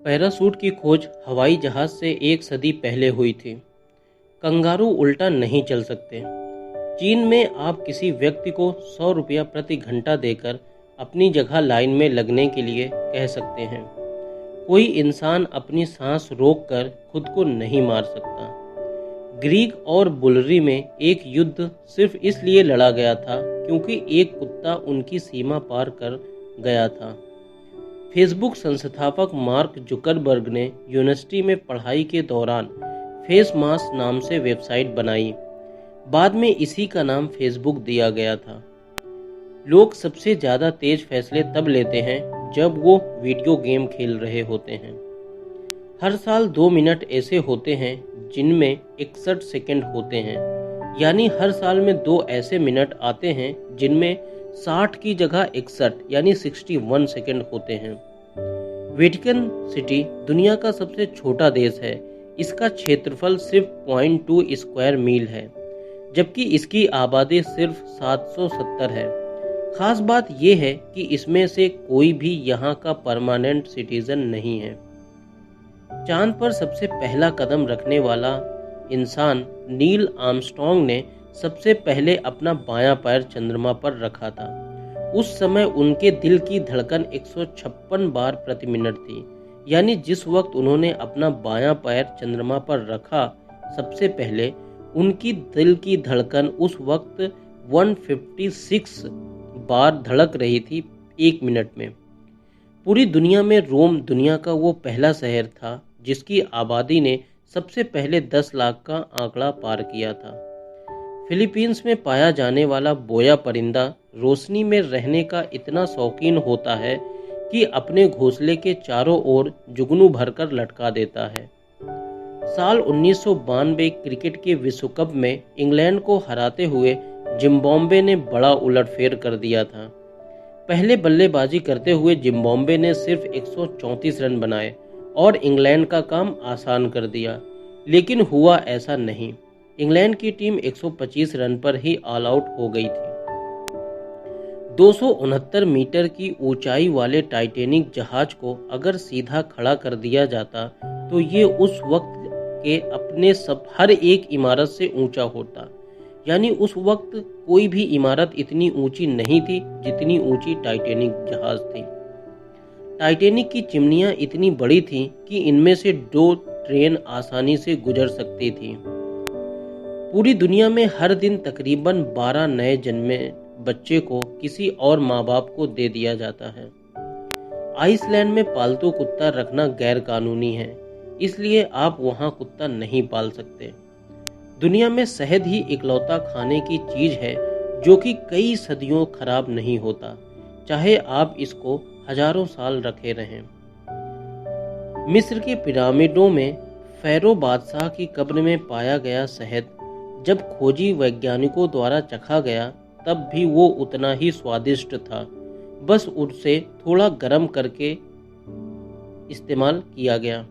Parachute की खोज हवाई जहाज से एक सदी पहले हुई थी। कंगारू उल्टा नहीं चल सकते। चीन में आप किसी व्यक्ति को 100 रुपया प्रति घंटा देकर अपनी जगह लाइन में लगने के लिए कह सकते हैं। कोई इंसान अपनी सांस रोककर खुद को नहीं मार सकता। ग्रीक और बुलरी में एक युद्ध सिर्फ इसलिए लड़ा गया था क्योंकि एक कुत्ता उनकी सीमा पार कर गया था। फेसबुक संस्थापक मार्क जुकरबर्ग ने यूनिवर्सिटी में पढ़ाई के दौरान फेस मास्क नाम से वेबसाइट बनाई। बाद में इसी का नाम फेसबुक दिया गया था। लोग सबसे ज़्यादा तेज फैसले तब लेते हैं जब वो वीडियो गेम खेल रहे होते हैं। हर साल 2 मिनट ऐसे होते हैं जिनमें 61 सेकंड होते हैं, यानी हर साल में 2 ऐसे मिनट आते हैं जिनमें 60 की जगह 61 यानी 61 सेकंड होते हैं। वेटिकन सिटी दुनिया का सबसे छोटा देश है। इसका क्षेत्रफल सिर्फ 0.2 स्क्वायर मील है, जबकि इसकी आबादी सिर्फ 770 है। खास बात यह है कि इसमें से कोई भी यहाँ का परमानेंट सिटीजन नहीं है। चांद पर सबसे पहला कदम रखने वाला इंसान नील आर्मस्ट्रॉन्ग ने सबसे पहले अपना बायां पैर चंद्रमा पर रखा था। उस समय उनके दिल की धड़कन 156 बार प्रति मिनट थी, यानी जिस वक्त उन्होंने अपना बायां पैर चंद्रमा पर रखा सबसे पहले उनकी दिल की धड़कन उस वक्त 156 बार धड़क रही थी 1 मिनट में। पूरी दुनिया में रोम दुनिया का वो पहला शहर था जिसकी आबादी ने सबसे पहले 10 लाख का आंकड़ा पार किया था। फिलीपींस में पाया जाने वाला बोया परिंदा रोशनी में रहने का इतना शौकीन होता है कि अपने घोंसले के चारों ओर जुगनू भरकर लटका देता है। साल 1992 क्रिकेट के विश्व कप में इंग्लैंड को हराते हुए जिम्बाब्वे ने बड़ा उलटफेर कर दिया था। पहले बल्लेबाजी करते हुए जिम्बाब्वे ने सिर्फ 134 रन बनाए और इंग्लैंड का काम आसान कर दिया, लेकिन हुआ ऐसा नहीं। इंग्लैंड की टीम 125 रन पर ही ऑल आउट हो गई थी। 269 मीटर की ऊंचाई वाले टाइटैनिक जहाज को अगर सीधा खड़ा कर दिया जाता तो ये उस वक्त के अपने सब हर एक इमारत से ऊंचा होता। यानी उस वक्त कोई भी इमारत इतनी ऊंची नहीं थी जितनी ऊंची टाइटैनिक जहाज थी। टाइटैनिक की चिमनियां इतनी बड़ी थीं कि इनमें से 2 ट्रेन आसानी से गुजर सकती थी। पूरी दुनिया में हर दिन तकरीबन 12 नए जन्मे बच्चे को किसी और माँ बाप को दे दिया जाता है। आइसलैंड में पालतू कुत्ता रखना गैर कानूनी है, इसलिए आप वहाँ कुत्ता नहीं पाल सकते। दुनिया में शहद ही इकलौता खाने की चीज है जो कि कई सदियों खराब नहीं होता, चाहे आप इसको हजारों साल रखे रहें। मिस्र के पिरामिडों में फ़ारो बादशाह की कब्र में पाया गया शहद जब खोजी वैज्ञानिकों द्वारा चखा गया तब भी वो उतना ही स्वादिष्ट था, बस उसे थोड़ा गर्म करके इस्तेमाल किया गया।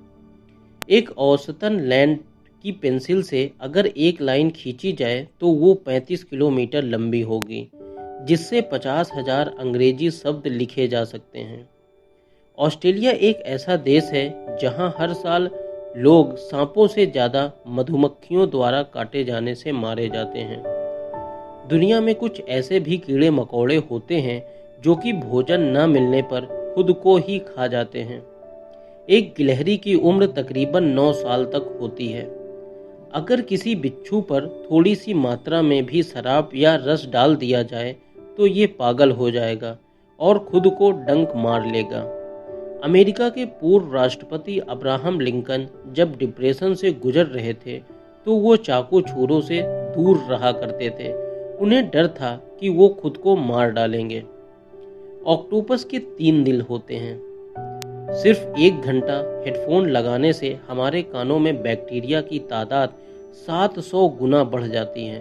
एक औसतन लैंड की पेंसिल से अगर एक लाइन खींची जाए तो वो 35 किलोमीटर लंबी होगी, जिससे 50,000 अंग्रेजी शब्द लिखे जा सकते हैं। ऑस्ट्रेलिया एक ऐसा देश है जहां हर साल लोग सांपों से ज़्यादा मधुमक्खियों द्वारा काटे जाने से मारे जाते हैं। दुनिया में कुछ ऐसे भी कीड़े मकोड़े होते हैं जो कि भोजन न मिलने पर खुद को ही खा जाते हैं। एक गिलहरी की उम्र तकरीबन 9 साल तक होती है। अगर किसी बिच्छू पर थोड़ी सी मात्रा में भी शराब या रस डाल दिया जाए तो ये पागल हो जाएगा और खुद को डंक मार लेगा। अमेरिका के पूर्व राष्ट्रपति अब्राहम लिंकन जब डिप्रेशन से गुजर रहे थे तो वो चाकू छुरों से दूर रहा करते थे। उन्हें डर था कि वो खुद को मार डालेंगे। ऑक्टोपस के 3 दिल होते हैं। सिर्फ 1 घंटा हेडफोन लगाने से हमारे कानों में बैक्टीरिया की तादाद 700 गुना बढ़ जाती है।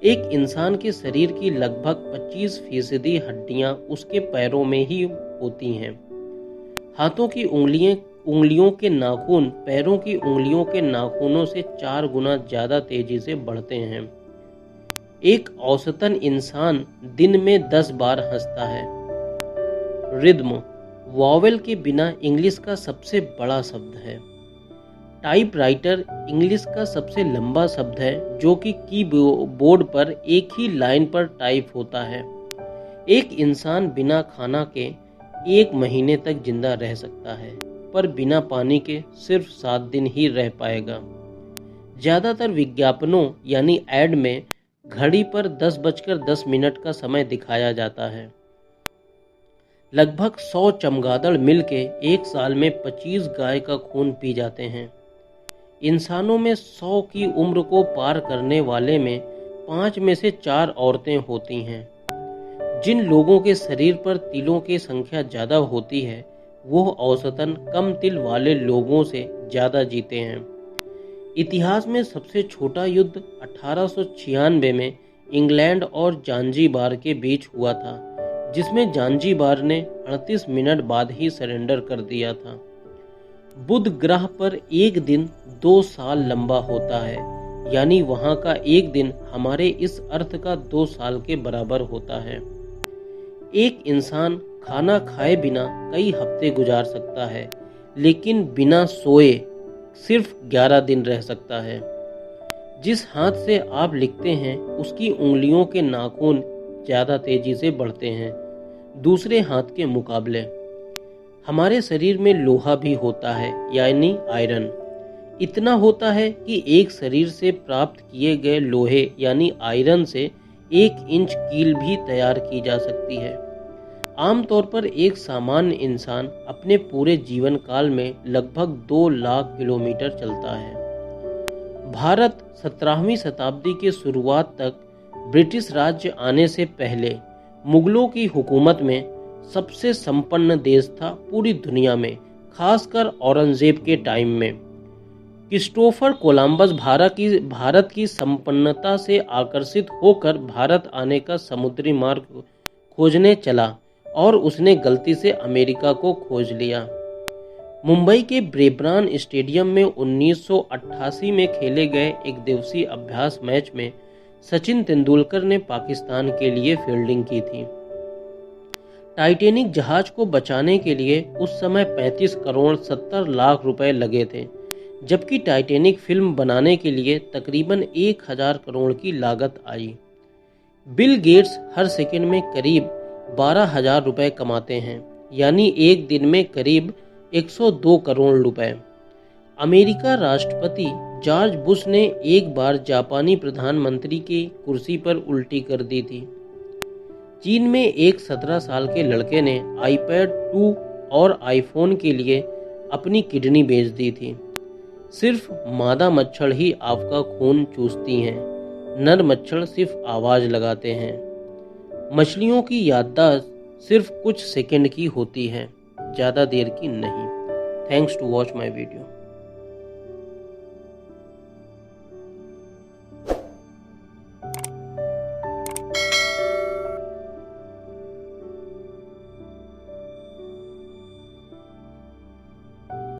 एक इंसान के शरीर की लगभग 25% हड्डियां उसके पैरों में ही होती हैं। हाथों की उंगलियों के नाखून पैरों की उंगलियों के नाखूनों से 4 गुना ज़्यादा तेजी से बढ़ते हैं। एक औसतन इंसान दिन में 10 बार हंसता है। रिद्म वॉवेल के बिना इंग्लिश का सबसे बड़ा शब्द है। टाइपराइटर इंग्लिश का सबसे लंबा शब्द है जो कि कीबोर्ड पर एक ही लाइन पर टाइप होता है। एक इंसान बिना खाना के 1 महीने तक जिंदा रह सकता है, पर बिना पानी के सिर्फ 7 दिन ही रह पाएगा। ज़्यादातर विज्ञापनों यानी ऐड में घड़ी पर 10:10 का समय दिखाया जाता है। लगभग 100 चमगादड़ मिलके एक साल में 25 गाय का खून पी जाते हैं। इंसानों में 100 की उम्र को पार करने वाले में 5 में से 4 औरतें होती हैं। जिन लोगों के शरीर पर तिलों की संख्या ज़्यादा होती है वो औसतन कम तिल वाले लोगों से ज़्यादा जीते हैं। इतिहास में सबसे छोटा युद्ध 1896 में इंग्लैंड और जांजीबार के बीच हुआ था, जिसमें जांजीबार ने 38 मिनट बाद ही सरेंडर कर दिया था। बुध ग्रह पर एक दिन 2 साल लंबा होता है, यानी वहां का एक दिन हमारे इस अर्थ का 2 साल के बराबर होता है। एक इंसान खाना खाए बिना कई हफ्ते गुजार सकता है, लेकिन बिना सोए सिर्फ 11 दिन रह सकता है। जिस हाथ से आप लिखते हैं उसकी उंगलियों के नाखून ज़्यादा तेजी से बढ़ते हैं दूसरे हाथ के मुकाबले। हमारे शरीर में लोहा भी होता है, यानी आयरन। इतना होता है कि एक शरीर से प्राप्त किए गए लोहे यानी आयरन से 1 इंच कील भी तैयार की जा सकती है। आमतौर पर एक सामान्य इंसान अपने पूरे जीवन काल में लगभग 2 लाख किलोमीटर चलता है। भारत 17वीं शताब्दी के शुरुआत तक ब्रिटिश राज्य आने से पहले मुगलों की हुकूमत में सबसे संपन्न देश था पूरी दुनिया में, खासकर औरंगजेब के टाइम में। क्रिस्टोफर कोलंबस भारत की संपन्नता से आकर्षित होकर भारत आने का समुद्री मार्ग खोजने चला और उसने गलती से अमेरिका को खोज लिया। मुंबई के ब्रेबॉर्न स्टेडियम में 1988 में खेले गए एक दिवसीय अभ्यास मैच में सचिन तेंदुलकर ने पाकिस्तान के लिए फील्डिंग की थी। टाइटैनिक जहाज को बचाने के लिए उस समय 35 करोड़ 70 लाख रुपए लगे थे, जबकि टाइटैनिक फिल्म बनाने के लिए तकरीबन 1000 करोड़ की लागत आई। बिल गेट्स हर सेकंड में करीब 12,000 रुपए कमाते हैं, यानी एक दिन में करीब 102 करोड़ रुपए। अमेरिका राष्ट्रपति जॉर्ज बुश ने एक बार जापानी प्रधानमंत्री की कुर्सी पर उल्टी कर दी थी। चीन में एक 17 साल के लड़के ने आईपैड 2 और आईफोन के लिए अपनी किडनी बेच दी थी। सिर्फ मादा मच्छर ही आपका खून चूसती हैं, नर मच्छर सिर्फ आवाज लगाते हैं। मछलियों की याददाश्त सिर्फ कुछ सेकंड की होती है, ज़्यादा देर की नहीं। Thanks to watch my video.